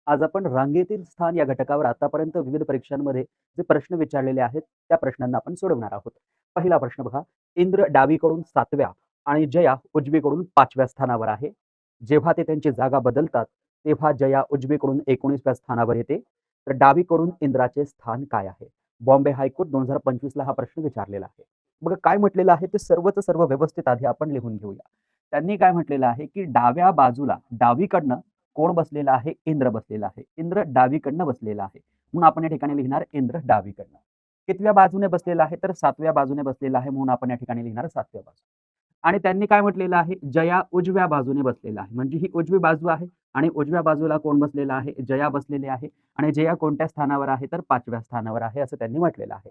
आज आपण रांगेतील स्थान या घटकावर आतापर्यंत विविध परीक्षांमध्ये जे प्रश्न विचारलेले आहेत, त्या प्रश्नांना आपण सोडवणार आहोत. पहिला प्रश्न बघा, इंद्र डावीकडून 7व्या आणि जया उजवीकडून 5व्या स्थानावर आहे. जेव्हा ते त्यांची जागा बदलतात, तेव्हा जया उजवीकडून 19व्या स्थानावर येते. तर डावीकडून इंद्राचे स्थान काय आहे? बॉम्बे हायकोर्ट 2025 ला हा प्रश्न विचारलेला आहे. बघा काय म्हटलेलं आहे ते सर्वच सर्व व्यवस्थित आधी आपण लिहून घेऊया. त्यांनी काय म्हटलेलं आहे, की डाव्या बाजूला डावीकडनं कोण बसलेला आहे? इंद्र बसलेला आहे. इंद्र डावीकडनं बसलेला आहे. म्हणून आपण या ठिकाणी लिहिणार इंद्र डावीकडनं. कितव्या बाजूने बसलेला आहे? तर 7व्या बाजूने बसलेला आहे. म्हणून आपण या ठिकाणी लिहिणार 7व्या बाजू. आणि त्यांनी काय म्हटलेलं आहे? जया उजव्या बाजूने बसलेला आहे. म्हणजे ही उजवी बाजू आहे आणि उजव्या बाजूला कोण बसलेला आहे? जया बसलेली आहे. आणि जया कोणत्या स्थानावर आहे? तर 5व्या स्थानावर आहे असं त्यांनी म्हटलेलं आहे.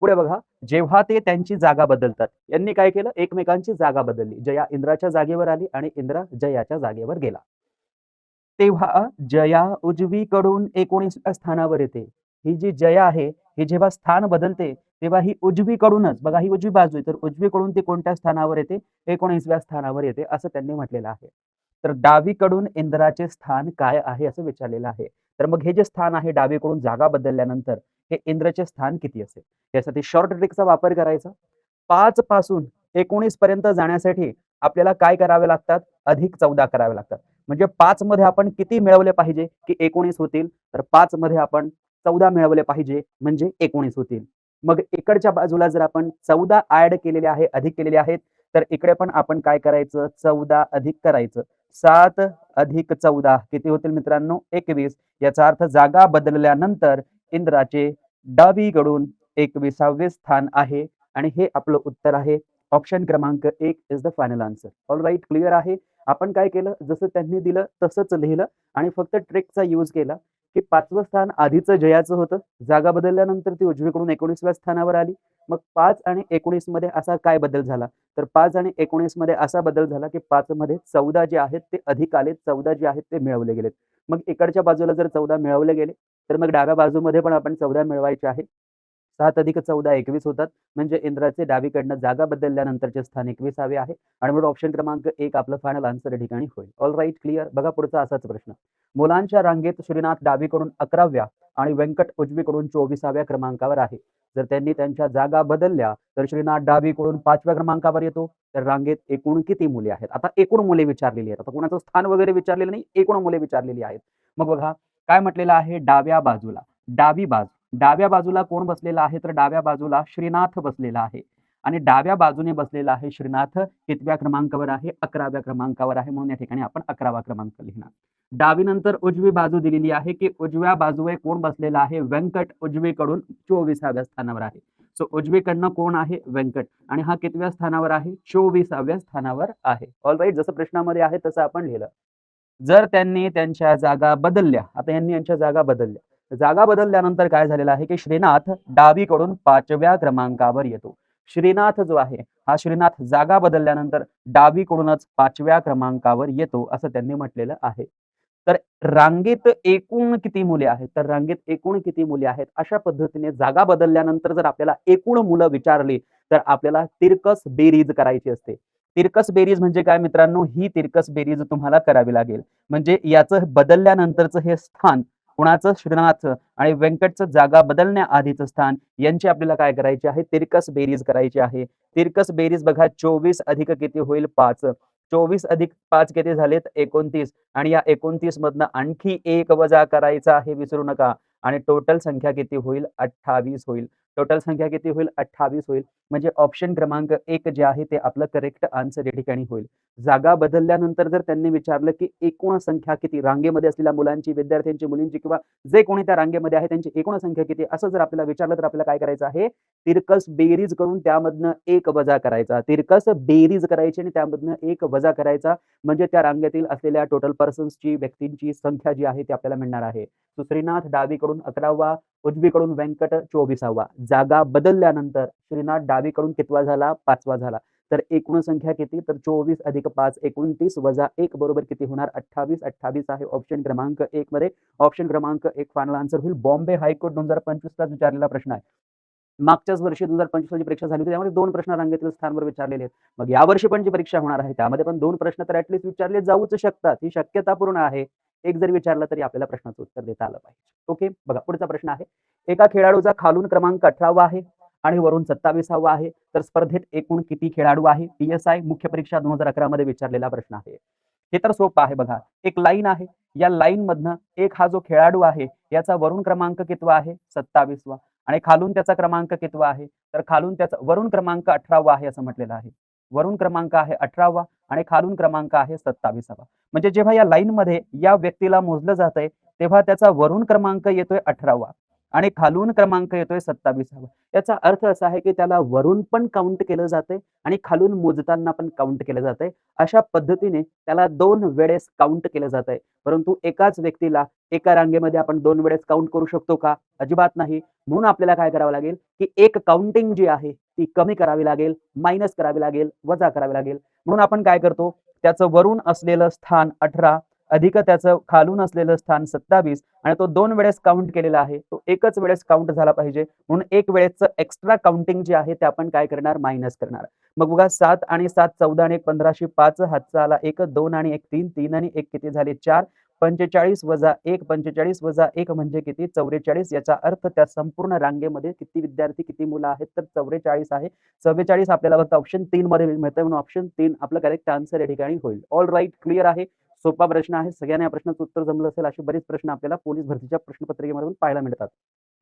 पुढे बघा, जेव्हा ते त्यांची जागा बदलतात, यांनी काय केलं? एकमेकांची जागा बदलली. जया इंद्राच्या जागेवर आली आणि इंद्र जयाच्या जागेवर गेला. तेव्हा जया उजवीकडून 19व्या स्थानावर येते. ही जी जया आहे, ही जेव्हा स्थान बदलते, तेव्हा ही उजवीकडूनच बघा ही उजवी बाजू आहे, तर उजवीकडून ती कोणत्या स्थानावर येते? 19व्या स्थानावर येते, असं त्यांनी म्हटलेलं आहे. तर डावीकडून इंद्राचे स्थान काय आहे असं विचारलेलं आहे. तर मग हे जे स्थान आहे डावीकडून जागा बदलल्यानंतर हे इंद्रचे स्थान किती असेल? यासाठी शॉर्ट ट्रिकचा वापर करायचा. 5 पासून 19 पर्यंत जाण्यासाठी आपल्याला काय करावे लागतात? अधिक 14 करावे लागतात. म्हणजे 5 मध्ये आपण किती मिळवले पाहिजे की 19 होतील? तर 5 मध्ये आपण 14 मिळवले पाहिजे म्हणजे 19 होतील. मग इकडच्या बाजूला जर आपण 14 ऍड केलेले आहे, अधिक केलेले आहेत, तर इकडे पण आपण काय करायचं? 14 अधिक करायचं. 7 अधिक 14 किती होतील मित्रांनो? 21. याचा अर्थ जागा बदलल्यानंतर इंद्राचे डावीकडून 21वे स्थान आहे आणि हे आपलं उत्तर आहे. ऑप्शन क्रमांक 1 is the final answer. All right, clear आहे. आपण काय केलं? जसं त्यांनी दिलं तसंच लिहिलं आणि फक्त ट्रिकचा यूज केला, की 5वं स्थान आधीचं जयाचं होतं. जागा बदलल्यानंतर ती उजवीकडून 19व्या स्थानावर आली. मग 5 आणि 19 मध्ये असा काय बदल झाला? तर 5 आणि 19 मध्ये असा बदल झाला, की 5 मध्ये 14 जे आहेत ते अधिक आले, 14 जे आहेत ते मिळवले गेलेत. मग इकडच्या बाजूला जर 14 मिळवले गेले, तर मग डाव्या बाजूमध्ये पण आपण 14 मिळवायचे आहे. 7 अधिक 14 21 होतात. म्हणजे इंद्राचे डावीकडनं जागा बदलल्यानंतरचे स्थान 21वे आहे आणि म्हणून ऑप्शन क्रमांक 1 आपलं फायनल आन्सर या ठिकाणी होईल. All right, clear. बघा पुढचा असाच प्रश्न. मुलांच्या रांगेत श्रीनाथ डावीकडून 11व्या आणि व्यंकट उजवीकडून 24व्या क्रमांकावर आहे. जर त्यांनी त्यांच्या जागा बदलल्या तर श्रीनाथ डावीकडून 5व्या क्रमांकावर येतो. तर रांगेत एकूण किती मुले आहेत? आता एकूण मुले विचारलेली आहेत. आता कोणाचं स्थान वगैरे विचारलेलं नाही, एकूण मुले विचारलेली आहेत. मग बघा काय म्हटलेलं आहे? डाव्या बाजूला डावी बाजू डाव्या बाजूला कोण बसलेला आहे? तर डाव्या बाजूला श्रीनाथ बसलेला आहे आणि डाव्या बाजूने बसलेला आहे श्रीनाथ कितव्या क्रमांकावर आहे? 11व्या क्रमांकावर आहे. म्हणून या ठिकाणी आपण 11वा क्रमांक लिहिणार. डावीनंतर उजवी बाजू दिलेली आहे, की उजव्या बाजूवर कोण बसलेला आहे? व्यंकट उजवीकडून 24व्या स्थानावर आहे. सो उजवीकडनं कोण आहे? व्यंकट. आणि हा कितव्या स्थानावर आहे? 24व्या स्थानावर आहे. ऑल राईट, जसं प्रश्नामध्ये आहे तसं आपण लिहिलं. जर त्यांनी त्यांच्या जागा बदलल्या, आता यांनी यांच्या जागा बदलल्या, जागा बदलल्यानंतर काय झालेलं आहे, की श्रीनाथ डावीकडून 5व्या क्रमांकावर येतो. श्रीनाथ जो आहे हा श्रीनाथ जागा बदलल्यानंतर डावीकडूनच 5व्या क्रमांकावर येतो असं त्यांनी म्हटलेलं आहे. तर रांगेत एकूण किती मुले आहेत? तर रांगेत एकूण किती मुले आहेत? अशा पद्धतीने जागा बदलल्यानंतर जर आपल्याला एकूण मुलं विचारली तर आपल्याला तिरकस बेरीज करायची असते. तिरकस बेरीज म्हणजे काय मित्रांनो? ही तिरकस बेरीज तुम्हाला करावी लागेल. म्हणजे याचं बदलल्यानंतरचं हे स्थान कुणाचं? श्रीनाथचं आणि व्यंकटचं जागा बदलण्याआधीचं स्थान यांची आपल्याला काय करायची आहे? तिरकस बेरीज करायची आहे. तिरकस बेरीज बघा 24 अधिक किती होईल? 5. 24 अधिक 5 किती झालेत? 29 आणि या 29 मधनं आणखी 1 वजा करायचा आहे, विसरू नका. आणि टोटल संख्या किती होईल? 28 होईल. टोटल संख्या किती होईल? 28 होईल. म्हणजे ऑप्शन क्रमांक 1 जे आहे ते आपलं करेक्ट आन्सर या ठिकाणी होईल. जागा बदलल्यानंतर जर त्यांनी विचारलं की एकूण संख्या किती? रांगेमध्ये असलेल्या मुलांची, विद्यार्थ्यांची, मुलींची किंवा जे कोणी त्या रांगेमध्ये आहे त्यांची एकूण संख्या किती? असं जर आपल्याला विचारलं तर आपल्याला काय करायचं आहे? तिरकस बेरीज करून त्यामधनं 1 वजा करायचा. तिरकस बेरीज करायची आणि त्यामधनं 1 वजा करायचा. म्हणजे त्या रांगेतील असलेल्या टोटल पर्सन्सची, व्यक्तींची संख्या जी आहे ती आपल्याला मिळणार आहे. श्रीनाथ डावीकडून 11वा, उजवीकडून व्यंकट 24वा. जागा बदलल्यानंतर श्रीनाथ डावीकडून कितवा झाला? 5वा झाला. तर एकूण संख्या किती? तर 24 अधिक 5 29 वजा 1 बरोबर किती होणार? 28. 28 आहे ऑप्शन क्रमांक 1 मध्ये. ऑप्शन क्रमांक 1 फायनल आन्सर होईल. बॉम्बे हायकोर्ट 2025 ला विचारलेला प्रश्न आहे. मागच्याच वर्षी 2025 ची परीक्षा झाली होती, त्यामध्ये 2 प्रश्न रांगेतील स्थानवर विचारलेले आहेत. मग यावर्षी पण जी परीक्षा होणार आहे त्यामध्ये पण 2 प्रश्न तर ऍटलीस्ट विचारले जाऊच शकतात. ही शक्यता पूर्ण आहे. एक जरी विचारलं तरी आपल्याला प्रश्नाचं उत्तर देता आलं पाहिजे. ओके, बघा पुढचा प्रश्न आहे. एका खेळाडूचा खालून क्रमांक 18वा आहे आणि वरून 27वा आहे, तर स्पर्धेत एकूण किती खेळाडू आहे? PSI मुख्य परीक्षा 2011 मध्ये विचारलेला प्रश्न आहे. हे तर सोपं आहे बघा. एक लाईन आहे, या लाईन मधनं एक हा जो खेळाडू आहे याचा वरून क्रमांक कितवा आहे? 27वा आणि खालून त्याचा क्रमांक कितवा आहे? तर खालून त्याचा वरून क्रमांक 18वा आहे असं म्हटलेलं आहे. वरून क्रमांक आहे 18वा आणि खालून क्रमांक आहे 27वा. म्हणजे जेव्हा या लाईनमध्ये या व्यक्तीला मोजलं जातंय तेव्हा त्याचा वरून क्रमांक येतोय 18वा आणि खालून क्रमांक येतोय 27वा. याचा अर्थ असा आहे की त्याला वरून पण काउंट केलं जातंय आणि खालून मोजताना पण काउंट केलं जातंय. अशा पद्धतीने त्याला 2 वेळेस काउंट केलं जातंय. परंतु एकाच व्यक्तीला एका रांगेमध्ये आपण 2 वेळेस काउंट करू शकतो का? अजिबात नाही. म्हणून आपल्याला काय करावं लागेल की एक काउंटिंग जी आहे ती कमी करावी लागेल, मायनस करावी लागेल, वजा करावी लागेल. म्हणून आपण काय करतो, त्याचं वरून असलेलं स्थान 18 अधिक त्याचं खालून असलेलं स्थान 27 आणि तो 2 वेळेस काउंट केलेला आहे. तो एकच वेळेस काउंट झाला पाहिजे. म्हणून एक वेळेसचं एक्स्ट्रा काउंटिंग जे आहे ते आपण काय करणार? मायनस करणार. मग बघा 7 आणि 7 14 आणि 1 15शी 5 हातचा आला 1 2 आणि 1 3 3 आणि 1 किती झाले 4 45 वजा 1 45 वजा 1 म्हणजे किती 44. याचा अर्थ त्या संपूर्ण रांगेमध्ये किती विद्यार्थी किती मुलं आहेत तर 44 आहे. 44 आपल्याला फक्त ऑप्शन 3 मध्ये मिळतं म्हणून ऑप्शन 3 आपलं करेक्ट आन्सर या ठिकाणी होईल. ऑल राईट, क्लिअर आहे. सोपा प्रश्न आहे. सगळ्यांना या प्रश्नाचं उत्तर जमलं असेल असे बरेच प्रश्न आपल्याला पोलीस भरतीच्या प्रश्नपत्रिकेमधून पाहायला मिळतात.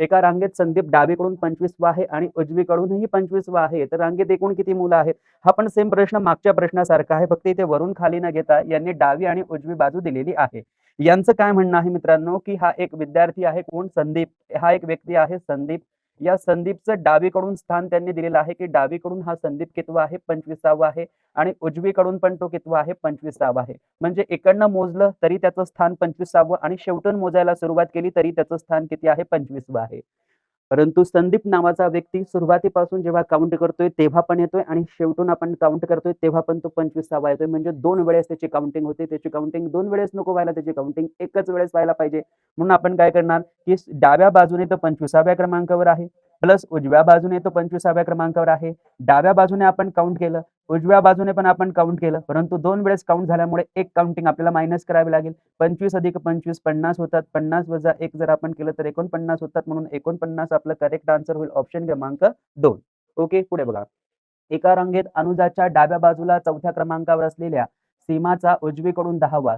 एका रांगेत संदीप डावीकडून 25वा आहे आणि उजवीकडूनही 25वा आहे. तर रांगेत एकूण किती मुलं आहेत? हा पण सेम प्रश्न मागच्या प्रश्नासारखा आहे. फक्त इथे वरून खाली न घेता यांनी डावी आणि उजवी बाजू दिलेली आहे. यांचं काय म्हणणं आहे मित्रांनो, की हा एक विद्यार्थी आहे कोण? संदीप. हा एक व्यक्ती आहे संदीप. या संदीपचं डावीकडून स्थान त्यांनी दिलेलं आहे, की डावीकडून हा संदीप कितवा आहे? 25वा आहे आणि उजवीकडून पण तो कितवा आहे? 25वा आहे. म्हणजे इकडनं मोजलं तरी त्याचं स्थान 25वा आणि शेवटून मोजायला सुरुवात केली तरी त्याचं स्थान किती आहे? 25वा आहे. परंतु संदीप नावाचा व्यक्ती सुरुवातीपासून जेव्हा काउंट करतोय तेव्हा पण येतोय आणि शेवटून आपण काउंट करतोय तेव्हा पण तो 25वा येतोय. म्हणजे 2 वेळेस त्याची काउंटिंग होते. त्याची काउंटिंग 2 वेळेस नको व्हायला, त्याची काउंटिंग एकच वेळेस व्हायला पाहिजे. म्हणून आपण काय करणार, की डाव्या बाजूने तो 25व्या क्रमांकावर आहे, प्लस उजव्या बाजूने तो 25व्या क्रमांकावर आहे. डाव्या बाजूने आपण काउंट केलं, उजव्या बाजूने पण आपण काउंट केलं, परंतु 2 वेळेस काउंट झाल्यामुळे एक काउंटिंग आपल्याला मायनस करावी लागेल. 25 अधिक 25 50 होतात. 50 वजा 1 जर आपण केलं तर 49 होतात. म्हणून 49 आपलं करेक्ट आन्सर होईल ऑप्शन क्रमांक 2. ओके, पुढे बघा. एका रांगेत अनुजाच्या डाव्या बाजूला 4थ्या क्रमांकावर असलेल्या सीमाचा उजवीकडून 10वा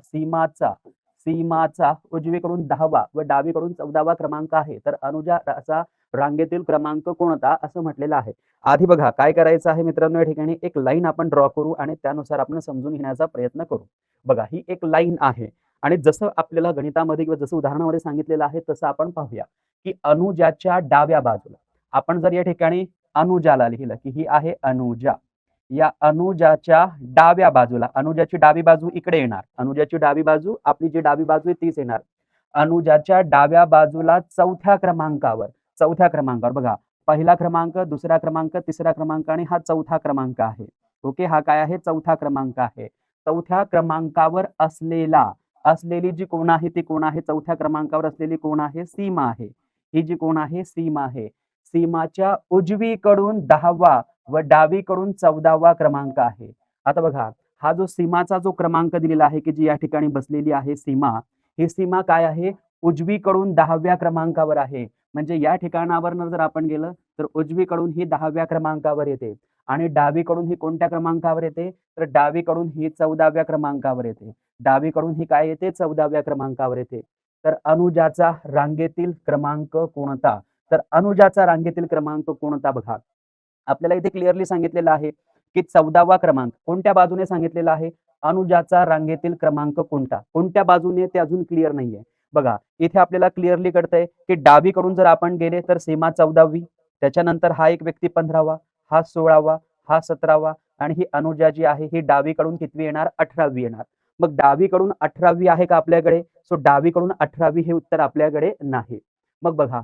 सीमाचा उजवीकडून 10वा व डावीकडून 14वा क्रमांक आहे. तर अनुजाचा रांगेतील क्रमांक कोणता असं म्हटलेलं आहे. आधी बघा काय करायचं आहे मित्रांनो, या ठिकाणी एक लाईन आपण ड्रॉ करू आणि त्यानुसार आपण समजून घेण्याचा प्रयत्न करू. बघा ही एक लाईन आहे आणि जसं आपल्याला गणितामध्ये किंवा जसं उदाहरणामध्ये सांगितलेलं आहे तसं आपण पाहूया, की अनुजाच्या डाव्या बाजूला आपण जर या ठिकाणी अनुजाला लिहिलं, की ही आहे अनुजा. या अनुजाच्या डाव्या बाजूला, अनुजाची डावी बाजू इकडे येणार. अनुजाची डावी बाजू, आपली जी डावी बाजू आहे तीच येणार. अनुजाच्या डाव्या बाजूला 4थ्या क्रमांकावर बघा, पहिला क्रमांक, दुसरा क्रमांक, तिसरा क्रमांक आणि हा 4था क्रमांक आहे. ओके, हा काय आहे? 4था क्रमांक आहे. 4थ्या क्रमांकावर असलेली जी कोण आहे ती कोण आहे? 4थ्या क्रमांकावर असलेली कोण आहे? सीमा आहे. ही जी कोण आहे? सीमा आहे. सीमाच्या उजवीकडून 10वा व डावीकडून 14वा क्रमांक आहे. आता बघा, हा जो सीमाचा जो क्रमांक दिलेला आहे, की जी या ठिकाणी बसलेली आहे सीमा, ही सीमा काय आहे? उजवीकडून 10व्या क्रमांकावर आहे. म्हणजे या ठिकाणावरनं जर आपण गेलं तर उजवीकडून ही 10व्या क्रमांकावर येते आणि डावीकडून ही कोणत्या क्रमांकावर येते? तर डावीकडून ही 14व्या क्रमांकावर येते. डावीकडून ही काय येते? 14व्या क्रमांकावर येते. तर अनुजाचा रांगेतील क्रमांक कोणता? तर अनुजाचा रांगेतील क्रमांक कोणता बघा. आपल्याला इथे क्लिअरली सांगितलेलं आहे, की 14वा क्रमांक कोणत्या बाजूने सांगितलेला आहे? अनुजाचा रांगेतील क्रमांक कोणता? कोणत्या बाजूने ते अजून क्लिअर नाहीये. बघा, इथे आपल्याला क्लिअरली कळतंय, की डावीकडून जर आपण गेले तर सीमा 14वी, त्याच्यानंतर हा एक व्यक्ती 15वा, हा 16वा, हा 17वा आणि ही अनुजा जी आहे ही डावीकडून कितवी येणार? 18वी येणार. मग डावीकडून 18वी आहे का आपल्याकडे? सो डावीकडून 18वी हे उत्तर आपल्याकडे नाही. मग बघा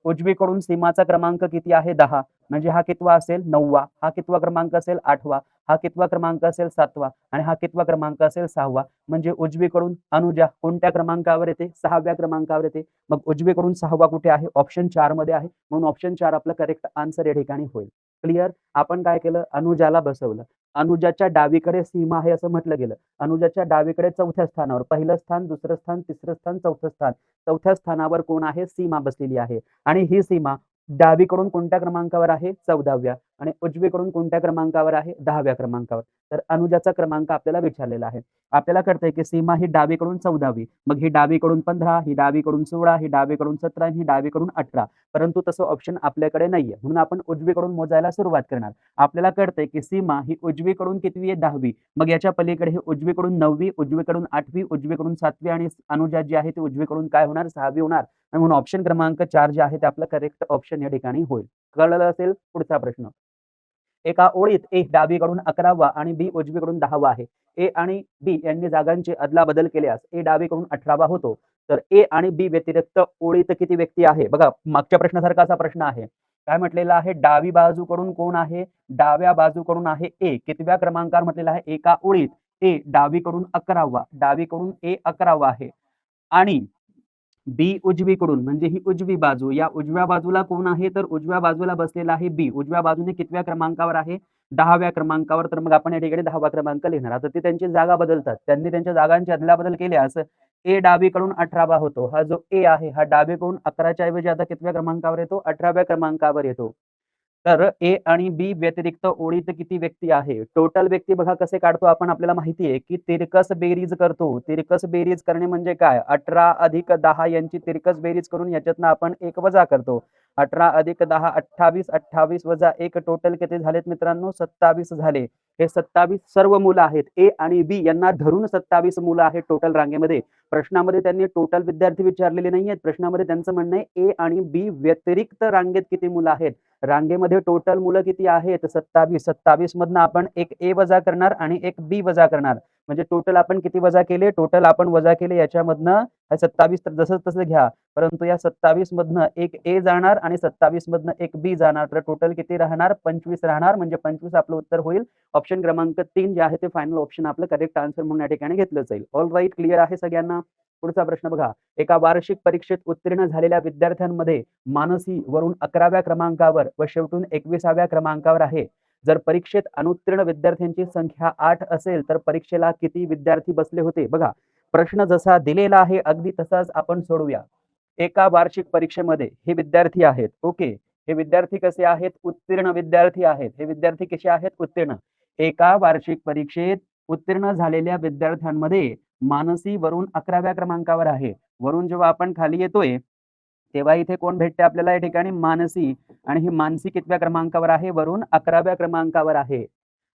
उजवीकडून सीमाचा क्रमांक किती आहे? 10. म्हणजे हा कितवा असेल? 9वा. हा कितवा क्रमांक असेल? 8वा. हा कितवा क्रमांक असेल? 7वा आणि हा कितवा क्रमांक असेल? 6वा. म्हणजे उजवीकडून अनुजा कोणत्या क्रमांकावर येते? 6व्या क्रमांकावर येते. मग उजवीकडून 6वा कुठे आहे? ऑप्शन 4 मध्ये आहे. म्हणून ऑप्शन 4 आपलं करेक्ट आन्सर या ठिकाणी होईल. क्लिअर? आपण काय केलं? अनुजाला बसवलं. अनुजाच्या डावीकडे सीमा आहे असं म्हटलं गेलं. अनुजाच्या डावीकडे चौथ्या स्थानावर, पहिलं स्थान, दुसरं स्थान, तिसरं स्थान, चौथं स्थान. चौथ्या स्थानावर कोण आहे? सीमा बसलेली आहे आणि ही सीमा डावीकडून कोणत्या क्रमांकावर आहे? 14व्या आणि उजवीकडून कोणत्या क्रमांकावर आहे? 10व्या क्रमांकावर. तर अनुजाचा क्रमांक आपल्याला विचारलेला आहे. आपल्याला कळतंय की सीमा ही डावीकडून 14वी, मग ही डावीकडून 15, ही डावीकडून 16, ही डावीकडून 17 आणि ही डावीकडून 18. परंतु तसं ऑप्शन आपल्याकडे नाहीये. म्हणून आपण उजवीकडून मोजायला सुरुवात करणार. आपल्याला कळतंय की सीमा ही उजवीकडून कितवी आहे? 10वी. मग याच्या पलीकडे हे उजवीकडून 9वी, उजवीकडून 8वी, उजवीकडून 7वी आणि अनुजा जी आहे ती उजवीकडून काय होणार? 6वी होणार. आणि म्हणून ऑप्शन क्रमांक 4 जे आहे ते आपलं करेक्ट ऑप्शन या ठिकाणी होईल. कळलं असेल? पुढचा प्रश्न. एका ओळीत ए डावीकडून 11वा आणि बी उजवीकडून 10वा आहे. ए आणि बी यांनी जागांची अदलाबदल केल्यास ए डावीकडून 18वा होतो. तर ए आणि बी व्यतिरिक्त ओळीत किती व्यक्ती आहे? बघा मागच्या प्रश्नासारखा असा प्रश्न आहे. काय म्हटलेलं आहे? डावी बाजूकडून कोण आहे? डाव्या बाजूकडून आहे ए. कितव्या क्रमांकावर म्हटलेलं आहे? एका ओळीत ए डावीकडून 11वा, डावीकडून ए 11वा आहे आणि बी उजवीकडून म्हणजे ही उजवी बाजू, या उजव्या बाजूला कोण आहे? तर उजव्या बाजूला बसलेला आहे बी. उजव्या बाजूने कितव्या क्रमांकावर आहे? 10व्या क्रमांकावर. तर मग आपण या ठिकाणी 10वा क्रमांक लिहिणार. आता ते त्यांची जागा बदलतात. त्यांनी त्यांच्या जागांची अदलाबदल केल्यास ए डावीकडून 18वा होतो. हा जो ए आहे हा डावीकडून 11च्या ऐवजी आता कितव्या क्रमांकावर येतो? 18व्या क्रमांकावर येतो. तर ए आणि बी व्यतिरिक्त ओळीत किती व्यक्ती आहे? टोटल व्यक्ती बघा कसे काढतो आपण, आपल्याला माहिती आहे की तिरकस बेरीज करतो. तिरकस बेरीज करणे म्हणजे काय? 18 अधिक 10 यांची तिरकस बेरीज करून याच्यातनं आपण 1 वजा करतो. 18 अधिक 10 28, 28 वजा 1 टोटल किती झालेत मित्रांनो? 27 झाले. हे 27 सर्व मुलं आहेत. ए आणि बी यांना धरून 27 मुलं आहेत टोटल रांगेमध्ये. प्रश्नामध्ये त्यांनी टोटल विद्यार्थी विचारलेले नाहीयेत. प्रश्नामध्ये त्यांचं म्हणणं आहे ए आणि बी व्यतिरिक्त रांगेत किती मुलं आहेत? रांगेमध्ये टोटल मुलं किती आहेत? 27. 27 मधनं आपण एक ए वजा करणार आणि एक बी वजा करणार. म्हणजे टोटल आपण किती वजा केले? टोटल आपण वजा केले याच्यामधनं 27 तर जसं तसं घ्या. परंतु या 27 मधनं एक ए जाणार आणि 27 मधनं एक बी जाणार. तर टोटल किती राहणार? 25 राहणार. म्हणजे 25 आपलं उत्तर होईल. ऑप्शन क्रमांक 3 जे आहे ते फायनल ऑप्शन आपलं करेक्ट आन्सर म्हणून या ठिकाणी घेतलं जाईल. ऑल राईट, क्लिअर आहे सगळ्यांना? पुढचा प्रश्न बघा. एका वार्षिक परीक्षेत उत्तीर्ण झालेल्या विद्यार्थ्यांमध्ये मानसी वरून 11व्या क्रमांकावर व शेवटून 21व्या क्रमांकावर आहे. जर परीक्षेत अनुत्तीर्ण विद्यार्थ्यांची संख्या 8 असेल तर परीक्षेला किती विद्यार्थी बसले होते? बघा प्रश्न जसा दिलेला आहे अगदी तसाच आपण सोडवूया. एका वार्षिक परीक्षेमध्ये हे विद्यार्थी आहेत. ओके, हे विद्यार्थी कसे आहेत? उत्तीर्ण विद्यार्थी आहेत. हे विद्यार्थी कसे आहेत? उत्तीर्ण. एका वार्षिक परीक्षेत उत्तीर्ण झालेल्या विद्यार्थ्यांमध्ये मानसी वरून 11व्या क्रमांकावर आहे. वरून जेव्हा आपण खाली येतोय तेव्हा इथे कोण भेटते आपल्याला? या ठिकाणी मानसी. आणि ही मानसी कितव्या क्रमांकावर आहे? वरून 11व्या क्रमांकावर आहे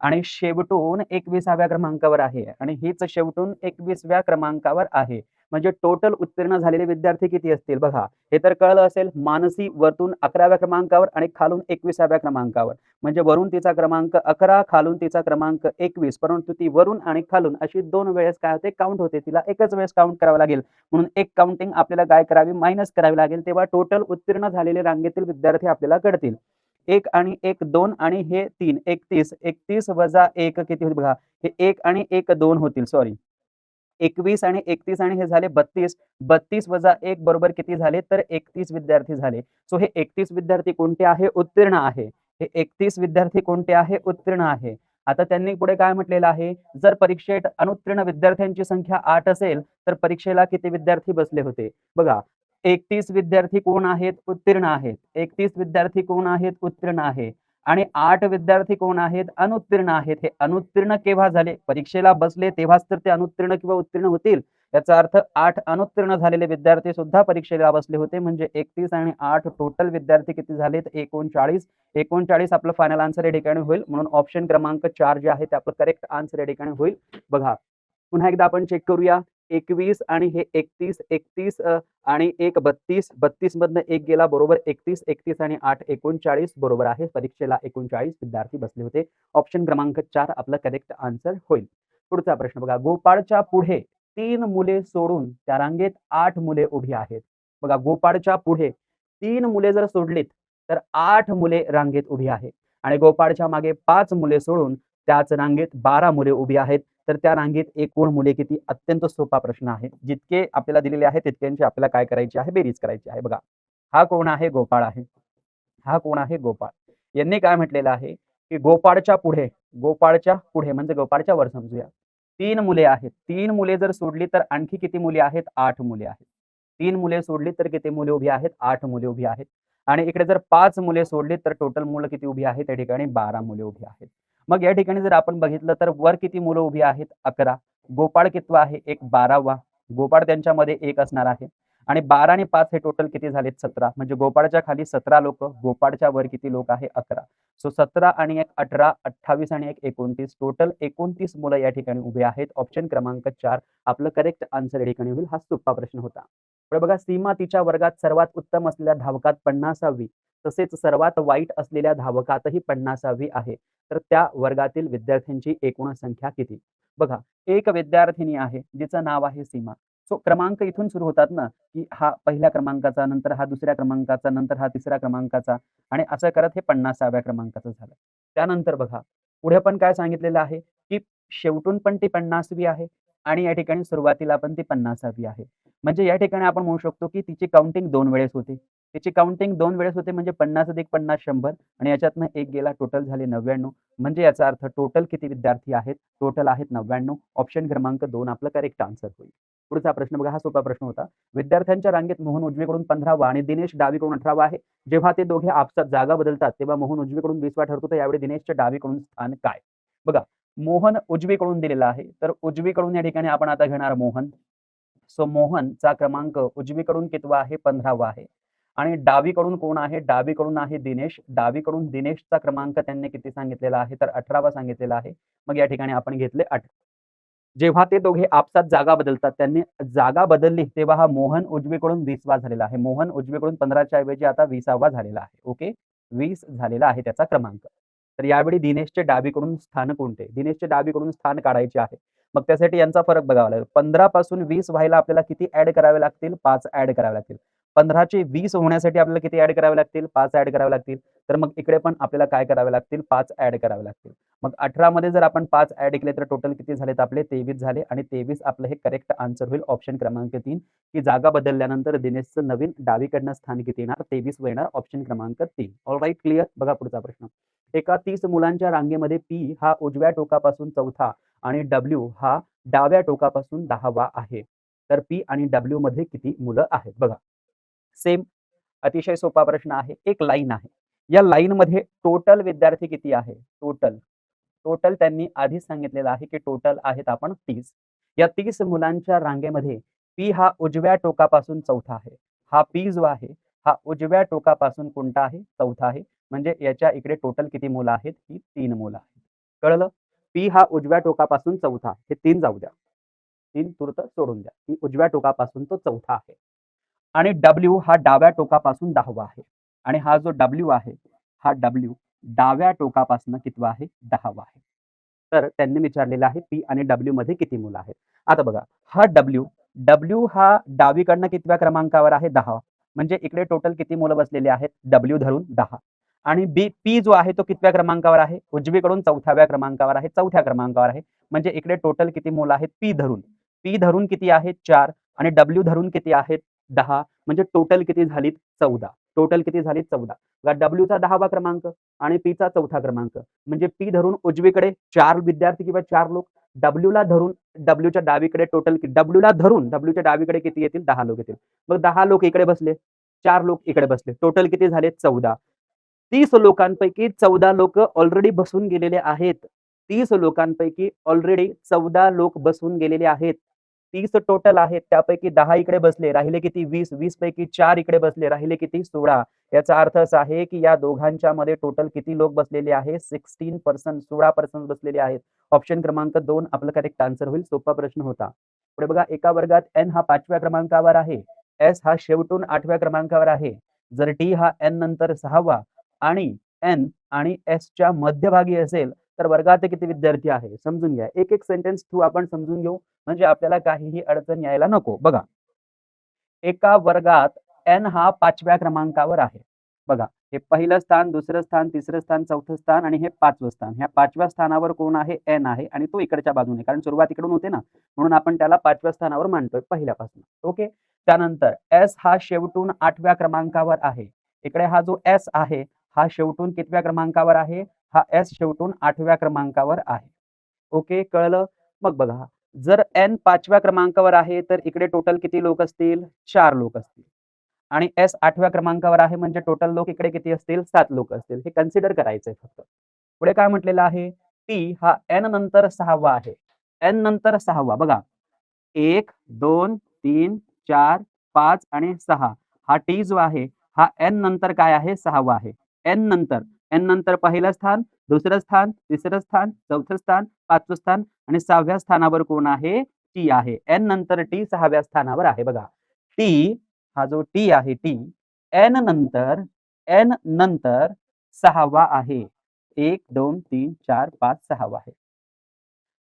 आणि शेवटून 21व्या क्रमांकावर आहे आणि हीच शेवटून 21व्या क्रमांकावर आहे. म्हणजे टोटल उत्तीर्ण झालेले विद्यार्थी किती असतील? बघा हे तर कळलं असेल. मानसी वरतून 11व्या क्रमांकावर आणि खालून 21व्या क्रमांकावर. म्हणजे वरून तिचा क्रमांक 11, खालून तिचा क्रमांक 21. परंतु ती वरून आणि खालून अशी 2 वेळेस काय होते? काउंट होते. तिला एकच वेळेस काउंट करावं लागेल. म्हणून एक काउंटिंग आपल्याला काय करावी? मायनस करावी लागेल. तेव्हा टोटल उत्तीर्ण झालेले रांगेतील विद्यार्थी आपल्याला कळतील. 1 आणि 1 2 आणि हे 3 31. 31 वजा 1 किती होईल बघा? हे 1 आणि 1 2 होतील. सॉरी 21 आणि 31 आणि हे झाले 32. 32 वजा 1 बरोबर किती झाले? तर 31 विद्यार्थी झाले. सो हे 31 विद्यार्थी कोणते आहे? उत्तीर्ण आहे. हे 31 विद्यार्थी कोणते आहे? उत्तीर्ण आहे. आता त्यांनी पुढे काय म्हटलेलं आहे? जर परीक्षेत अनुत्तीर्ण विद्यार्थ्यांची संख्या 8 असेल तर परीक्षेला किती विद्यार्थी बसले होते? बघा 31 विद्यार्थी कोण आहेत? उत्तीर्ण आहेत. 31 विद्यार्थी कोण आहेत? उत्तीर्ण आहे. आणि 8 विद्यार्थी कोण आहेत? अनुत्तीर्ण आहेत. हे अनुत्तीर्ण केव्हा झाले? परीक्षेला बसले तेव्हाच तर ते अनुत्तीर्ण किंवा उत्तीर्ण होतील. याचा अर्थ 8 अनुत्तीर्ण झालेले विद्यार्थी सुद्धा परीक्षेला बसले होते. म्हणजे 31 आणि 8 टोटल विद्यार्थी किती झालेत? 39. 39 आपलं फायनल आन्सर या ठिकाणी होईल. म्हणून ऑप्शन क्रमांक 4 जे आहे ते आपलं करेक्ट आन्सर या ठिकाणी होईल. बघा पुन्हा एकदा आपण चेक करूया. 21 आणि हे 31. 31 आणि 1 32. 32 मधनं 1 गेला बरोबर 31. 31 आणि 8 39 बरोबर आहे. परीक्षेला 39 विद्यार्थी बसले होते. ऑप्शन क्रमांक 4 आपला करेक्ट आन्सर होईल. पुढचा प्रश्न बघा. गोपाळच्या पुढे 3 मुले सोडून त्या रांगेत 8 मुले उभी आहेत. बघा गोपाळच्या पुढे 3 मुले जर सोडलीत तर 8 मुले रांगेत उभी आहेत आणि गोपाळच्या मागे 5 मुले सोडून त्याच रांगेत 12 मुले उभी आहेत. तर त्या रांगेत एकूण मुले किती? अत्यंत सोपा प्रश्न आहे. जितके आपल्याला दिलेले आहेत तितक्यांची आपल्याला काय करायची आहे? बेरीज करायची आहे. बघा हा कोण आहे? गोपाळ आहे. हा कोण आहे? गोपाळ. यांनी काय म्हटलेलं आहे? की गोपाळच्या पुढे म्हणजे गोपाळच्या वर समजूया. 3 मुले आहेत. 3 मुले जर सोडली तर आणखी किती मुले आहेत? 8 मुले आहेत. 3 मुले सोडली तर किती मुले उभी आहेत? 8 मुले उभी आहेत. आणि इकडे जर 5 मुले सोडली तर टोटल मुलं किती उभी आहेत? त्या ठिकाणी 12 मुले उभी आहेत. मग या ठिकाणी जर आपण बघितलं तर वर किती मुलं उभी आहेत? 11. गोपाळ कितवा आहे? एक 12वा. गोपाळ त्यांच्यामध्ये 1 असणार आहे. आणि 12 आणि 5 हे टोटल किती झालेत? 17. म्हणजे गोपाळच्या खाली 17 लोकं, गोपाळच्या वर किती लोक आहे? 11. सो 17 आणि 1 18, 28 आणि 1 29, टोटल 29 मुलं या ठिकाणी उभे आहेत. ऑप्शन क्रमांक 4 आपलं करेक्ट आन्सर या ठिकाणी होईल. हा सोपा प्रश्न होता. पुढे बघा, सीमा तिच्या वर्गात सर्वात उत्तम असलेल्या धावकात 50वी तसेच सर्वात वाईट असलेल्या धावकातही 50वी आहे. तर त्या वर्गातील विद्यार्थ्यांची एकूण संख्या किती? बघा, एक विद्यार्थिनी आहे जिचं नाव आहे सीमा. सो क्रमांक इथून सुरू होतात ना, की हा पहिल्या क्रमांकाचा, नंतर हा दुसऱ्या क्रमांकाचा, नंतर हा तिसऱ्या क्रमांकाचा आणि असं करत हे 50व्या क्रमांकाचं झालं. त्यानंतर बघा, पुढे पण काय सांगितलेलं आहे, की शेवटून पण ती 50वी आहे आणि या ठिकाणी सुरुवातीला पण ती 50वी आहे. म्हणजे या ठिकाणी आपण म्हणू शकतो, की तिची काउंटिंग 2 वेळेस होते. तिची काउंटिंग 2 वेळेस होते म्हणजे 50 अधिक 50 100 आणि याच्यातनं 1 गेला, टोटल झाले 99. म्हणजे याचा अर्थ टोटल किती विद्यार्थी आहेत? टोटल आहेत 99. ऑप्शन क्रमांक 2 आपलं करेक्ट आन्सर होईल. पुढचा प्रश्न बघा, हा सोपा प्रश्न होता. विद्यार्थ्यांच्या रांगेत मोहन उजवीकडून 15वा आणि दिनेश डावीकडून 18वा आहे. जेव्हा ते दोघे आपसात जागा बदलतात तेव्हा मोहन उजवीकडून 20वा ठरतो, तर यावेळी दिनेशच्या डावीकडून स्थान काय? बघा, मोहन उजवीकडून दिलेला आहे, तर उजवीकडून या ठिकाणी आपण आता घेणार मोहन. सो मोहनचा क्रमांक उजवीकडून कितवा आहे? 15वा आहे. आणि डावीकडून कोण आहे? डावीकडून आहे दिनेश. डावीकडून दिनेशचा क्रमांक त्यांनी किती सांगितलेला आहे? तर 18वा सांगितलेला आहे. मग या ठिकाणी आपण घेतले 8. जेव्हा ते दोघे आपसात जागा बदलतात, त्यांनी जागा बदलली तेव्हा हा मोहन उजवीकडून 20वा झालेला आहे. मोहन उजवीकडून 15च्या ऐवजी आता 20वा झालेला आहे. ओके, 20 झालेला आहे त्याचा क्रमांक. तर यावेळी दिनेशचे डावीकडून स्थान कोणते? दिनेशचे डावीकडून स्थान काढायचे आहे. मग त्यासाठी यांचा फरक बघावा लागेल. 15 पासून 20 व्हायला आपल्याला किती ऍड करावे लागतील? 5 ऍड करावे लागतील. 15चे 20 होण्यासाठी आपल्याला किती ऍड करावे लागतील? 5 ऍड करावे लागतील. तर मग इकडे पण आपल्याला काय करावे लागतील? 5 ऍड करावे लागतील. मग 18 मध्ये जर आपण 5 ऍड केले तर टोटल किती झालेत आपले? 23 झाले आणि 23 आपलं हे करेक्ट आन्सर होईल. ऑप्शन क्रमांक 3 की जागा बदलल्यानंतर दिनेशचं नवीन डावीकडनं स्थान किती येणार? 23 येणार. ऑप्शन क्रमांक 3. All right, clear. बघा पुढचा प्रश्न. एका 30 मुलांच्या रांगेमध्ये पी हा उजव्या टोकापासून चौथा आणि डब्ल्यू हा डाव्या टोकापासून 10वा आहे. तर पी आणि डब्ल्यू मध्ये किती मुलं आहेत? बघा, सेम अतिशय सोपा प्रश्न आहे. एक लाईन आहे. या लाईन मध्ये टोटल विद्यार्थी किती आहे? टोटल टोटल त्यांनी आधीच सांगितलेलं आहे की टोटल आहेत आपण 30. या 30 मुलांच्या रांगेमध्ये पी हा उजव्या टोकापासून चौथा आहे. हा पी जो आहे हा उजव्या टोकापासून कोणता आहे? चौथा आहे. म्हणजे याच्या इकडे टोटल किती मुलं आहेत? ही 3 मुलं आहेत. कळलं? पी हा उजव्या टोकापासून चौथा, हे 3 जाऊ द्या. 3 तूर्त सोडून द्या. पी उजव्या टोकापासून तो चौथा आहे. आणि डब्ल्यू हा डाव्या टोकापासून 10वा आहे. आणि हा जो डब्ल्यू आहे, हा डब्ल्यू डाव्या टोकापासून कितवा आहे? 10वा आहे. तर त्यांनी विचारलेलं आहे पी आणि डब्ल्यू मध्ये किती मुलं आहेत? आता बघा, हा डब्ल्यू हा डावीकडनं कितव्या क्रमांकावर आहे? 10. म्हणजे इकडे टोटल किती मुलं बसलेली आहेत? डब्ल्यू धरून 10. आणि पी जो आहे तो कितव्या क्रमांकावर आहे? उजवीकडून 4व्या क्रमांकावर आहे, 4थ्या क्रमांकावर आहे. म्हणजे इकडे टोटल किती मुलं आहेत? पी धरून किती आहेत? 4 आणि डब्ल्यू धरून किती आहेत? 10. म्हणजे टोटल किती झालीत? 14. टोटल किती झालीत? 14. डब्ल्यूचा 10वा क्रमांक आणि पीचा 4था क्रमांक. म्हणजे पी धरून उजवीकडे 4 विद्यार्थी किंवा 4 लोक, डब्ल्यूला धरून डब्ल्यूच्या डावीकडे टोटल डब्ल्यूच्या डावीकडे किती येतील? 10 लोक येतील. मग 10 लोक इकडे बसले, 4 लोक इकडे बसले. टोटल किती झाले? 14. 30 लोकांपैकी 14 लोक ऑलरेडी बसून गेलेले आहेत. 30 लोकांपैकी ऑलरेडी 14 लोक बसून गेलेले आहेत. 30 टोटल आहेत. त्यापैकी 10 इकडे बसले, राहिले किती? 20. 20 पैकी 4 इकडे बसले, राहिले किती? 16. याचा अर्थ असा आहे की या दोघांच्या मध्ये टोटल किती लोक बसलेले आहे? 16%, 16% बसलेले आहेत. ऑप्शन क्रमांक 2 आपलं करेक्ट आन्सर होईल. सोपा प्रश्न होता. पुढे बघा, एका वर्गात एन हा 5व्या क्रमांकावर आहे, एस हा शेवटून 8व्या क्रमांकावर आहे. जर टी हा एन नंतर 6वा आणि एन आणि एस च्या मध्यभागी असेल तर वर्गात किती विद्यार्थी आहे? समजून घ्या. एक एक सेंटेन्स थ्रू आपण समजून घेऊ म्हणजे आपल्याला काहीही अडचण यायला नको. बघा, एका वर्गात एन हा 5व्या क्रमांकावर आहे. बघा, हे पहिलं स्थान, दुसरं स्थान, तिसरं स्थान, चौथं स्थान आणि हे 5वं स्थान. ह्या 5व्या स्थानावर कोण आहे? एन आहे आणि तो इकडच्या बाजूने, कारण सुरुवात इकडून होते ना, म्हणून आपण त्याला 5व्या स्थानावर मानतोय पहिल्यापासून. ओके. त्यानंतर एस हा शेवटून 8व्या क्रमांकावर आहे. इकडे हा जो एस आहे हा शेवटून कितव्या क्रमांकावर आहे? हा एस शेवटून 8व्या क्रमांकावर आहे. ओके, कळलं? मग बघा, जर एन 5व्या क्रमांकावर आहे, तर इकडे टोटल किती लोक असतील? 4 लोक असतील. आणि एस 8व्या क्रमांकावर आहे म्हणजे टोटल लोक इकडे किती असतील? 7 लोक असतील. हे कन्सिडर करायचंय फक्त. पुढे काय म्हटलेलं आहे? टी हा एन नंतर 6वा आहे. एन नंतर 6वा बघा. 1, 2, 3, 4, 5 आणि 6 हा टी जो आहे, हा एन नंतर काय आहे? 6वा आहे. एन नंतर पहिलं स्थान, दुसरं स्थान, तिसरं स्थान, चौथं स्थान, 5वं स्थान आणि 6व्या स्थानावर कोण आहे? टी आहे. एन नंतर टी 6व्या स्थानावर आहे बघा. टी हा जो टी आहे टी एन नंतर 6वा आहे. 1, 2, 3, 4, 5, 6वा आहे.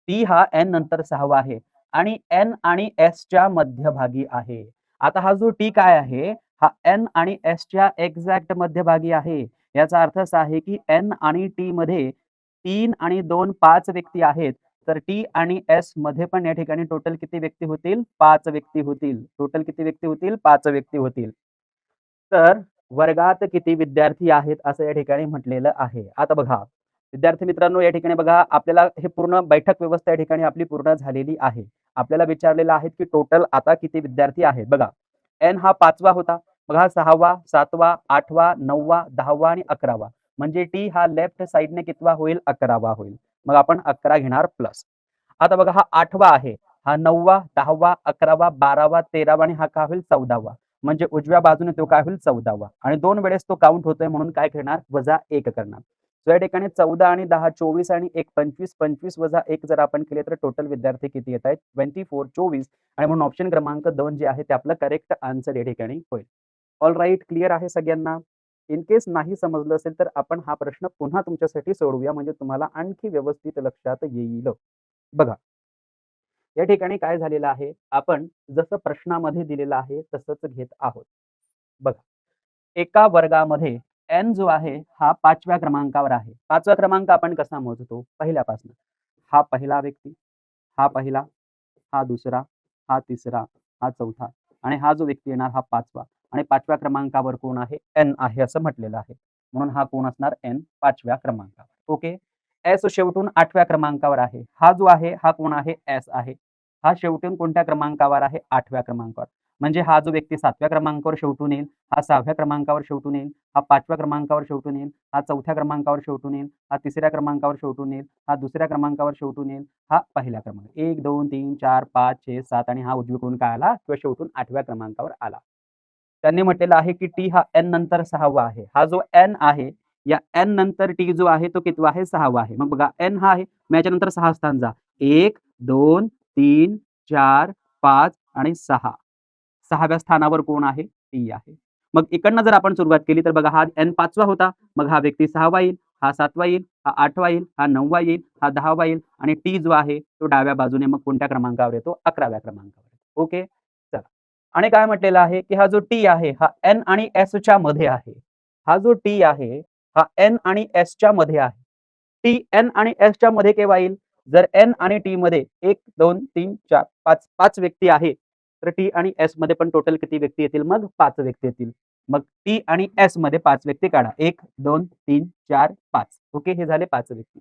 टी हा एन नंतर 6वा आहे आणि एन आणि एसच्या मध्यभागी आहे. आता हा जो टी काय आहे? हा एन आणि एसच्या एक्झॅक्ट मध्यभागी आहे. याचा अर्थ असा आहे की एन आणि टी मध्ये 3 आणि 2 5 व्यक्ती आहेत. तर टी आणि एस मध्ये पण या ठिकाणी टोटल किती व्यक्ती होतील? 5 व्यक्ती होतील. टोटल किती व्यक्ती होतील? 5 व्यक्ती होतील. तर वर्गात किती विद्यार्थी आहेत असं या ठिकाणी म्हटलेलं आहे. आता बघा, विद्यार्थी मित्रांनो या ठिकाणी बघा आपल्याला हे पूर्ण बैठक व्यवस्था या ठिकाणी आपली पूर्ण झालेली आहे. आपल्याला विचारलेलं आहे की टोटल आता किती विद्यार्थी आहेत. बघा, एन हा 5वा होता. मग हा 6वा, 7वा, 8वा, 9वा, 10वा आणि 11वा. म्हणजे टी हा लेफ्ट साइडने कितवा होईल? 11वा होईल. मग आपण 11 घेणार प्लस. आता बघा हा 8वा आहे. हा 9वा, 10वा, 11वा, 12वा, 13वा आणि हा काय होईल? 14वा. म्हणजे उजव्या बाजूने तो काय होईल? 14वा आणि 2 वेळेस तो काउंट होतोय म्हणून काय करणार? -1 करणार. सो या ठिकाणी 14 आणि 10 24 आणि 1 25, 25 - 1 जर आपण केले तर टोटल विद्यार्थी किती येत आहेत? 24, 24 आणि म्हणून ऑप्शन क्रमांक 2 जे आहे ते आपलं करेक्ट आन्सर या ठिकाणी होईल. ऑल राइट, क्लिअर आहे सगळ्यांना? इन केस नाही समजलं असेल तर आपण हा प्रश्न पुन्हा तुमच्यासाठी सोडवूया म्हणजे तुम्हाला आणखी व्यवस्थित लक्षात येईल. बघा, या ठिकाणी काय झालेलं आहे? आपण जसं प्रश्नामध्ये दिलेलं आहे तसंच घेत आहोत. बघा, एका वर्गामध्ये एन जो आहे हा 5व्या क्रमांकावर आहे. 5वा क्रमांक आपण कसा मोजतो? पहिल्यापासून. हा पहिला व्यक्ती, हा पहिला, हा दुसरा, हा तिसरा, हा चौथा आणि हा जो व्यक्ती येणार हा 5वा आणि 5व्या क्रमांकावर कोण आहे? एन आहे असं म्हटलेलं आहे. म्हणून हा कोण असणार? एन 5व्या क्रमांकावर. ओके. एस शेवटून 8व्या क्रमांकावर आहे. हा जो आहे हा कोण आहे? एस आहे. हा शेवटून कोणत्या क्रमांकावर आहे? 8व्या क्रमांकावर. म्हणजे हा जो व्यक्ती 7व्या क्रमांकावर शेवटून येईल, हा 6व्या क्रमांकावर शेवटून येईल, हा 5व्या क्रमांकावर शेवटून येईल, हा 4थ्या क्रमांकावर शेवटून येईल, हा 3ऱ्या क्रमांकावर शेवटून येईल, हा 2ऱ्या क्रमांकावर शेवटून येईल, हा पहिल्या क्रमांक. 1, 2, 3, 4, 5, 6, 7 आणि हा उजवीकडून काय आला? किंवा शेवटून 8व्या क्रमांकावर आला. त्यांनी म्हटलेलं आहे की टी हा एन नंतर 6वा आहे. हा जो एन आहे, या एन नंतर टी जो आहे तो कितवा आहे? 6वा आहे. मग बघा एन हा आहे, मग याच्यानंतर 6 स्थान जा. 1, 2, 3, 4, 5 आणि 6. 6व्या स्थानावर कोण आहे? टी आहे. मग इकडनं जर आपण सुरुवात केली तर बघा हा एन 5वा होता. मग हा व्यक्ती 6वा येईल, हा 7वा येईल, हा 8वा येईल, हा 9वा येईल, हा 10वा येईल आणि टी जो आहे तो डाव्या बाजूने मग कोणत्या क्रमांकावर येतो? 11व्या क्रमांकावर. ओके. चला. आणि काय म्हटलेलं आहे की हा जो टी आहे हा एन आणि एसच्या मध्ये आहे. हा जो टी आहे हा एन आणि एसच्या मध्ये आहे. टी एन आणि एसच्या मध्ये केव्हा येईल? जर एन आणि टी मध्ये 1, 2, 3, 4, 5 5 व्यक्ती आहेत. तर टी आणि एस मध्ये पण टोटल किती व्यक्ती येतील? मग 5 व्यक्ती येतील. मग टी आणि एस मध्ये 5 व्यक्ती काढा. 1, 2, 3, 4, 5. ओके, हे झाले 5 व्यक्ती.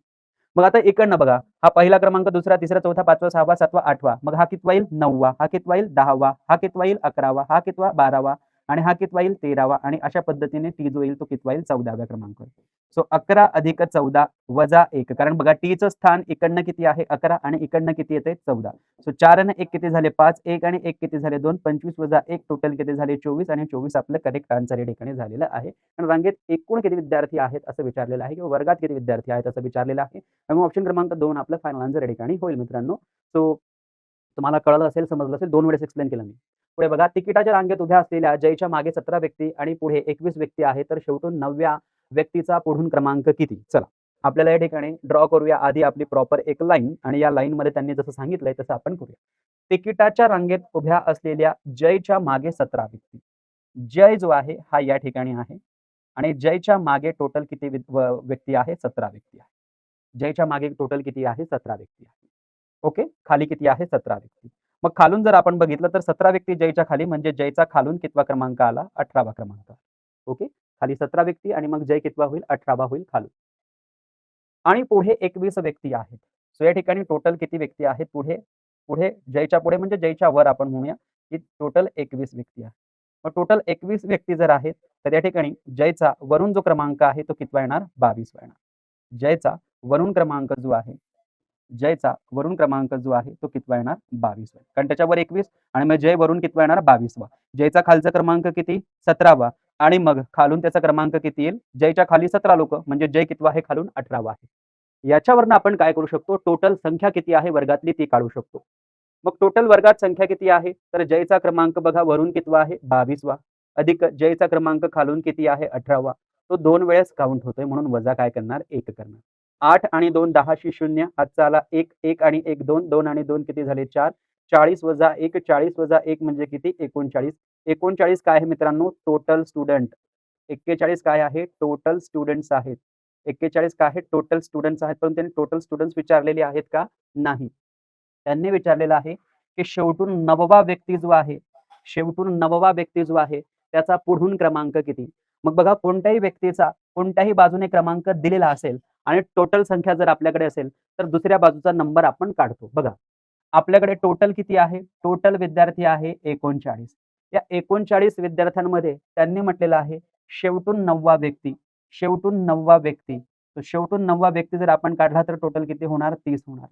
मग आता इकडनं बघा, हा पहिला क्रमांक, दुसरा, तिसरा, चौथा, 5वा, 6वा, 7वा, 8वा. मग हा कितवा येईल? 9वा. हा कितवा येईल? 10वा. हा कितवा येईल? 11वा. हा कितवा? 12वा आणि हा कितवा येईल? 13वा आणि अशा पद्धतीने टी जो येईल तो कितवा येईल? 14व्या क्रमांकावर. सो 11 अधिक 14 वजा 1 कारण बघा टीचं स्थान इकडनं किती आहे? 11 आणि इकडनं किती येते? 14. सो 4 आणि 1 किती झाले? 5. 1 आणि 1 किती झाले? 2. 25 वजा 1 टोटल किती झाले? 24 आणि 24 आपलं करेक्ट आन्सर या ठिकाणी झालेलं आहे. आणि रांगेत एकूण किती विद्यार्थी आहेत असं विचारलेलं आहे किंवा वर्गात किती विद्यार्थी आहेत असं विचारलेलं आहे. त्यामुळे ऑप्शन क्रमांक 2 आपलं फायनल आन्सर या ठिकाणी होईल मित्रांनो. सो तुम्हाला कळलं असेल, समजलं असेल. 2 वेळेस एक्सप्लेन केलं मी. पुढे बघा, तिकिटाच्या रांगेत उभ्या असलेल्या जयच्या मागे 17 व्यक्ती आणि पुढे 21 व्यक्ती आहेत. तर शेवटून 9व्या व्यक्तीचा पुढून क्रमांक किती? चला, आपल्याला या ठिकाणी ड्रॉ करूया. आधी आपली प्रॉपर एक लाईन आणि या लाईनमध्ये त्यांनी जसं सांगितलंय तसं आपण करूया. तिकिटाच्या रांगेत उभ्या असलेल्या जयच्या मागे 17 व्यक्ती. जय जो आहे हा या ठिकाणी आहे आणि जयच्या मागे टोटल किती व्यक्ती आहे? 17 व्यक्ती आहे. जयच्या मागे टोटल किती आहे? 17 व्यक्ती आहे. ओके. खाली किती आहे? 17 व्यक्ती. मग खालून जर आपण बघितलं तर 17 व्यक्ती जयच्या खाली म्हणजे जयचा खालून कितवा क्रमांक आला? 18वा क्रमांक. ओके. खाली 17 व्यक्ती आणि मग जय कितवा होईल 18वा होईल खालून. आणि पुढे 21 व्यक्ती आहेत. सो या ठिकाणी टोटल किती व्यक्ती आहेत पुढे? पुढे जयच्या पुढे म्हणजे जयच्या वर आपण म्हणूया, की टोटल 21 व्यक्ती आहेत. मग टोटल 21 व्यक्ती जर आहेत, तर या ठिकाणी जयचा वरून जो क्रमांक आहे तो कितवा येणार? 22 वा येणार. जयचा वरून क्रमांक जो आहे, जयचा वरून क्रमांक जो आहे तो कितवा येणार? 22 वा. कारण त्याच्यावर 21 आणि मग जय वरून कितवा येणार? 22 वा. जयचा खालचा क्रमांक किती? 17 वा आणि मग खालून त्याचा क्रमांक किती येईल? जयच्या खाली 17 लोकं म्हणजे जय कितवा आहे खालून? 18वा आहे. याच्यावरनं आपण काय करू शकतो? टोटल संख्या किती आहे वर्गातली ती काढू शकतो. मग टोटल वर्गात संख्या किती आहे? तर जयचा क्रमांक बघा वरून कितवा आहे? 22 वा अधिक जयचा क्रमांक खालून किती आहे? 18वा. तो 2 वेळेस काउंट होतोय म्हणून वजा काय करणार? 1 करणार. 8 आणि 2 10 शी 0 हातचा आला 1, 1 आणि 1 2, 2 आणि 2 किती झाले? 4. 40 वजा 1, 40 वजा 1 म्हणजे किती? 39. 39 काय आहे मित्रांनो? Total student. 41 काय आहे? टोटल स्टुडंट्स आहेत. 41 काय आहेत? टोटल स्टुडंट्स आहेत. पण त्यांनी टोटल स्टुडंट्स विचारलेले आहेत का? नाही. त्यांनी विचारलेलं आहे, की शेवटून 9वा व्यक्ती जो आहे, शेवटून 9वा व्यक्ती जो आहे, त्याचा पुढून क्रमांक किती? मग बघा कोणत्याही व्यक्तीचा कोणत्याही बाजूने क्रमांक दिलेला असेल आणि टोटल संख्या जर आपल्याकडे असेल, तर दुसऱ्या बाजूचा नंबर आपण काढतो. बघा, आपल्याकडे टोटल किती आहे? टोटल विद्यार्थी आहे 39. या 39 विद्यार्थ्यांमध्ये त्यांनी म्हटलेलं आहे, शेवटून 9वा व्यक्ती, शेवटून 9वा व्यक्ती. तर शेवटून 9वा व्यक्ती जर आपण काढला तर टोटल किती होणार? 30 होणार.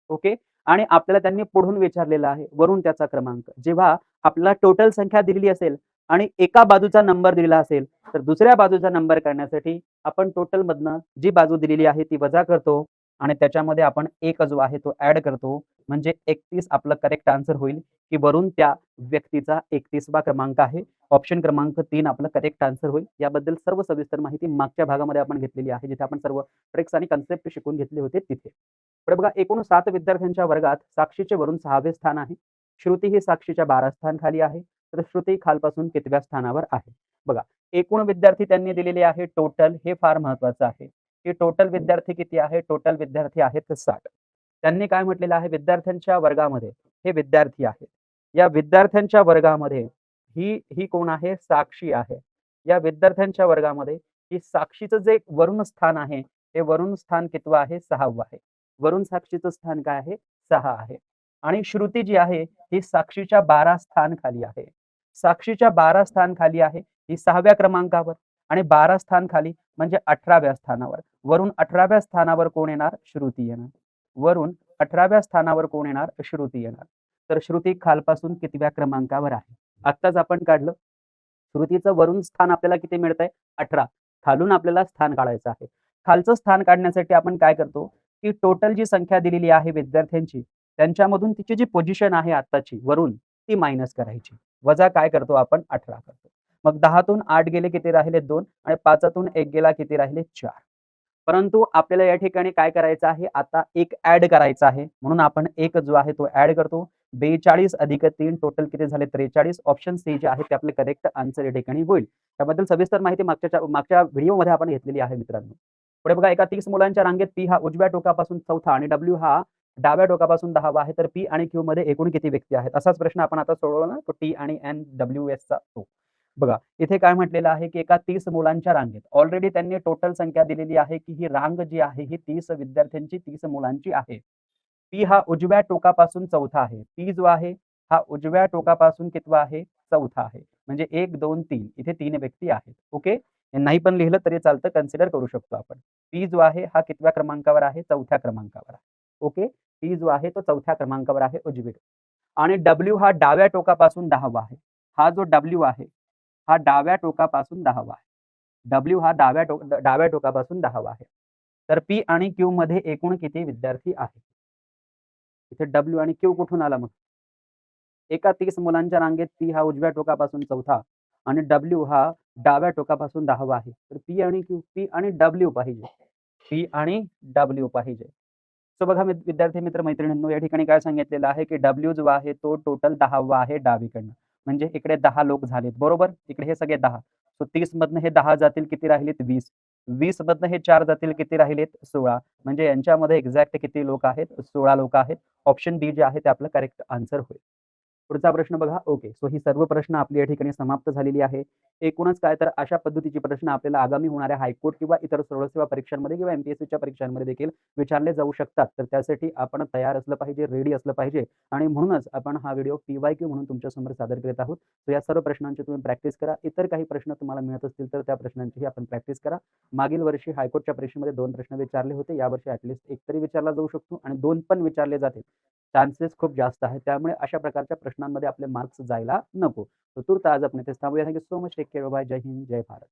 ओके. आणि आपल्याला त्यांनी पुढून विचारलेलं आहे, वरून त्याचा क्रमांक. जेव्हा आपल्याला टोटल संख्या दिलेली असेल आणि एका बाजूचा नंबर दिलेला असेल, तर दुसऱ्या बाजूचा नंबर काढण्यासाठी आपण टोटलमधनं जी बाजू दिलेली आहे ती वजा करतो आणि त्याच्यामध्ये आपण 1 जो आहे तो ॲड करतो. म्हणजे 31 आपलं करेक्ट आन्सर होईल, की वरून त्या व्यक्तीचा 31वा क्रमांक आहे. ऑप्शन क्रमांक 3 आपलं करेक्ट आन्सर होईल. याबद्दल सर्व सविस्तर माहिती मागच्या भागामध्ये आपण घेतलेली आहे, जिथे आपण सर्व ट्रिक्स आणि कन्सेप्ट शिकून घेतले होते तिथे. पुढे बघा एकूण 7 विद्यार्थ्यांच्या वर्गात साक्षीचे वरून 6वे स्थान आहे. श्रुती ही साक्षीच्या 12 स्थान खाली आहे. तर श्रुती खालपासून कितव्या स्थानावर आहे? बघा एकूण विद्यार्थी त्यांनी दिलेले आहे टोटल हे फार महत्वाचं आहे, की टोटल विद्यार्थी किती आहे? टोटल विद्यार्थी आहेत 60. त्यांनी काय म्हटलेलं आहे? विद्यार्थ्यांच्या वर्गामध्ये हे विद्यार्थी आहेत. या विद्यार्थ्यांच्या वर्गामध्ये ही कोण आहे? साक्षी आहे. या विद्यार्थ्यांच्या वर्गामध्ये ही साक्षीचं जे वरुण स्थान आहे, हे वरुण स्थान कितवं आहे? 6वं आहे. वरून साक्षीचं स्थान काय आहे? 6 आहे. आणि श्रुती जी आहे ही साक्षीच्या 12 स्थान खाली आहे. साक्षीच्या 12 स्थान खाली आहे. ही 6व्या क्रमांकावर आणि 12 स्थान खाली म्हणजे 18व्या स्थानावर. वरून 18व्या स्थानावर कोण येणार? श्रुती येणार. वरून 18व्या स्थानावर कोण येणार? श्रुती येणार. तर श्रुती खालपासून कितव्या क्रमांकावर आहे? आत्ताच आपण काढलं. श्रुतीचं वरून स्थान आपल्याला किती मिळतंय? 18. खालून आपल्याला स्थान काढायचं आहे. खालचं स्थान काढण्यासाठी आपण काय करतो, की टोटल जी संख्या दिलेली आहे विद्यार्थ्यांची, त्यांच्यामधून तिची जी पोझिशन आहे आत्ताची वरून, ती मायनस करायची. वजा काय करतो आपण? 18 करतो. मग 10तून 8 गेले किती राहिले? 2 आणि 5तून 1 गेला किती राहिले? 4. परंतु आपल्याला या ठिकाणी काय करायचं आहे? आता 1 ॲड करायचा आहे. म्हणून आपण 1 जो आहे तो ॲड करतो. 42 अधिक 3 टोटल किती झाले? 43. ऑप्शन सी जे आहे ते आपले करेक्ट आन्सर या ठिकाणी होईल. त्याबद्दल सविस्तर माहिती मागच्या व्हिडिओमध्ये आपण घेतलेली आहे मित्रांनो. पुढे बघा एका 30 मुलांच्या रांगेत पी हा उजव्या टोकापासून 4था आणि डब्ल्यू हा डाव्या टोकापासून 10वा आहे. तर पी आणि क्यू मध्ये एकूण किती व्यक्ती आहेत? असाच प्रश्न आपण आता सोडवला ना, तो टी आणि एन डब्ल्यू एसचा तो. बघा इथे काय म्हटलेलं आहे, की एका 30 मुलांच्या रांगेत ऑलरेडी त्यांनी टोटल संख्या दिलेली आहे, की ही रांग जी आहे ही 30 विद्यार्थ्यांची 30 मुलांची आहे. पी हा उजव्या टोकापासून 4था आहे. पी जो आहे हा उजव्या टोकापासून कितवा आहे? 4था आहे. म्हणजे 1, 2, 3 इथे 3 व्यक्ती आहेत. ओके. नाही पण लिहिलं तरी चालतं, कन्सिडर करू शकतो आपण. पी जो आहे हा कितव्या क्रमांकावर आहे? 4थ्या क्रमांकावर आहे. ओके. पी जो आहे तो 4थ्या क्रमांकावर आहे उजवीकडे. आणि डब्ल्यू हा डाव्या टोकापासून 10वा आहे. हा जो डब्ल्यू आहे हा डाव्या टोकापासून 10वा आहे. डब्ल्यू हा डाव्या टोकापासून 10वा आहे. तर पी आणि क्यू मध्ये एकूण किती विद्यार्थी आहेत? इथे डब्ल्यू आणि क्यू कुठून आला मग? एका 30 मुलांच्या रांगेत पी हा उजव्या टोकापासून 4था आणि डब्ल्यू हा डाव्या टोकापासून 10वा आहे. तर पी आणि क्यू, पी आणि डब्ल्यू पाहिजे. पी आणि डब्ल्यू पाहिजे. सो बघा विद्यार्थी मित्र मैत्रिणींनो या ठिकाणी काय सांगितलेलं आहे, की डब्ल्यू जो आहे तो टोटल 10वा आहे डावीकडनं. म्हणजे इकडे 10 लोक झालेत बरोबर. इकडे हे सगळे 10. सो 30 मधनं हे 10 जातील किती राहिलेत? 20. 20 मधनं हे 4 जातील किती राहिलेत? 16. म्हणजे यांच्यामध्ये एक्झॅक्ट किती लोक आहेत? 16 लोक आहेत. ऑप्शन डी जे आहे ते आपलं करेक्ट आन्सर होईल. पुढचा प्रश्न बघा. ओके. सो ही सर्व प्रश्न आपली या ठिकाणी समाप्त झालेली आहे. एकूणच काय तर अशा पद्धतीचे प्रश्न आपल्याला आगामी होणाऱ्या हायकोर्ट किंवा इतर सर्वसेवा परीक्षांमध्ये किंवा एम-पी-एस-सीच्या परीक्षांमध्ये देखील विचारले जाऊ शकतात. तर त्यासाठी आपण तयार असलं पाहिजे, रेडी असलं पाहिजे आणि म्हणूनच आपण हा व्हिडिओ पी-वाय-क्यू म्हणून तुमच्यासमोर सादर करीत आहोत. तर या सर्व प्रश्नांची तुम्ही प्रॅक्टिस करा. इतर काही प्रश्न तुम्हाला मिळत असतील तर त्या प्रश्नांचीही आपण प्रॅक्टिस करा. मागील वर्षी हायकोर्टच्या परीक्षेमध्ये 2 प्रश्न विचारले होते. यावर्षी ॲटलीस्ट 1 तरी विचारला जाऊ शकतो आणि 2 पण विचारले जातील. चान्सेस खूप जास्त आहेत. त्यामुळे अशा प्रकारच्या प्रश्नांमध्ये आपले मार्क्स जायला नको. तर तूर्त आज आपण इथेच थांबूया. Thank you so much. Take care. Bye. जय हिंद. जय भारत.